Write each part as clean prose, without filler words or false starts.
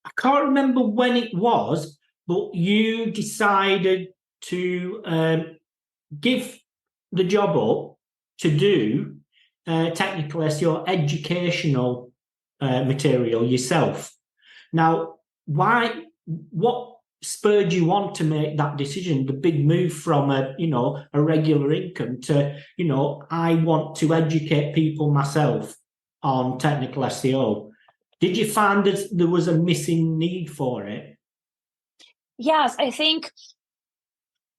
I can't remember when it was, but you decided to give the job up to do technical SEO educational material yourself. Now, why? What spurred you on to make that decision? The big move from a regular income to I want to educate people myself on technical SEO. Did you find that there was a missing need for it? Yes, I think.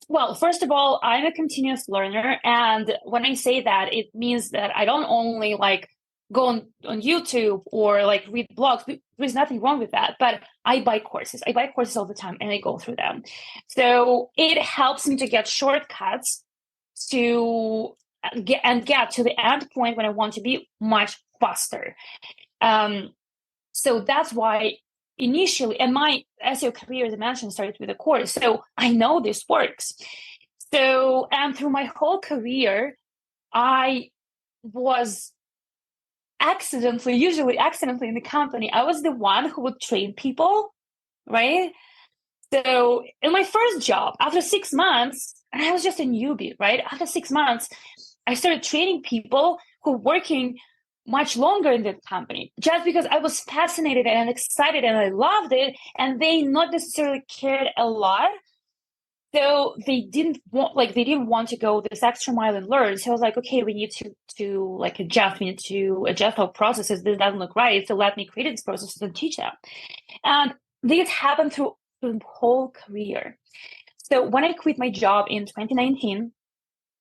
Well, first of all, I'm a continuous learner. And when I say that, it means that I don't only go on YouTube or read blogs. There's nothing wrong with that. But I buy courses. I buy courses all the time and I go through them. So it helps me to get shortcuts to get to the end point when I want to be much faster. So that's why initially, and my SEO career, as I mentioned, started with a course. So I know this works. So, and through my whole career, I was usually accidentally in the company, I was the one who would train people, right? So in my first job, after 6 months, and I was just a newbie, right? After 6 months, I started training people who were working much longer in the company, just because I was fascinated and excited and I loved it, and they not necessarily cared a lot. So they didn't want to go this extra mile and learn. So I was like, okay, we need to adjust our processes. This doesn't look right. So let me create these processes and teach them. And this happened through the whole career. So when I quit my job in 2019,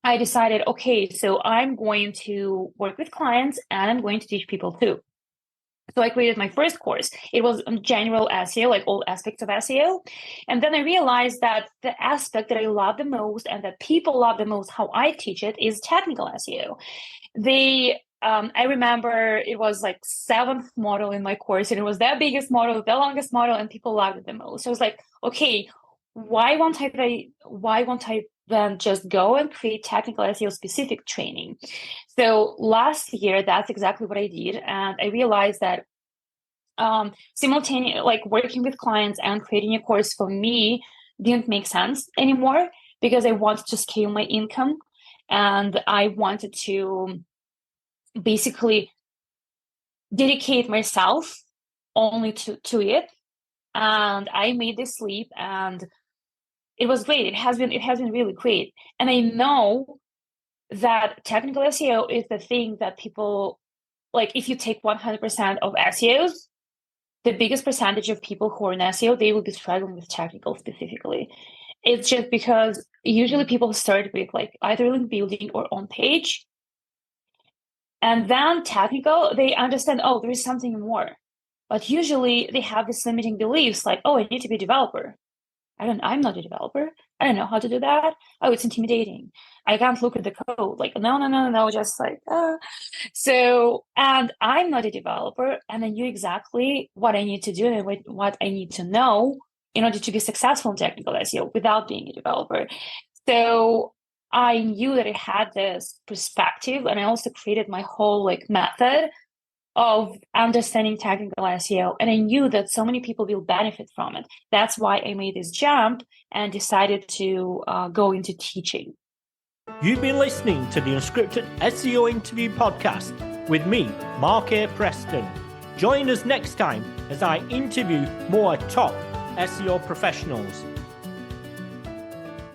I decided, okay, so I'm going to work with clients and I'm going to teach people too. So I created my first course. It was on general SEO, all aspects of SEO. And then I realized that the aspect that I love the most and that people love the most, how I teach it, is technical SEO. I remember it was 7th model in my course, and it was the biggest model, the longest model, and people loved it the most. So I was like, okay, why won't I then just go and create technical SEO specific training? So last year, that's exactly what I did. And I realized that simultaneously, working with clients and creating a course for me didn't make sense anymore, because I wanted to scale my income and I wanted to basically dedicate myself only to it. And I made this leap, and it was great. It has been really great. And I know that technical SEO is the thing that people, if you take 100% of SEOs, the biggest percentage of people who are in SEO, they will be struggling with technical specifically. It's just because usually people start with either link building or on page. And then technical, they understand, oh, there is something more. But usually they have these limiting beliefs oh, I need to be a developer. I'm not a developer. I don't know how to do that. Oh, it's intimidating. I can't look at the code. No, just So, and I'm not a developer, and I knew exactly what I need to do and what I need to know in order to be successful in technical SEO without being a developer. So I knew that I had this perspective, and I also created my whole method of understanding technical SEO. And I knew that so many people will benefit from it. That's why I made this jump and decided to go into teaching. You've been listening to the Unscripted SEO Interview Podcast with me, Mark A. Preston. Join us next time as I interview more top SEO professionals.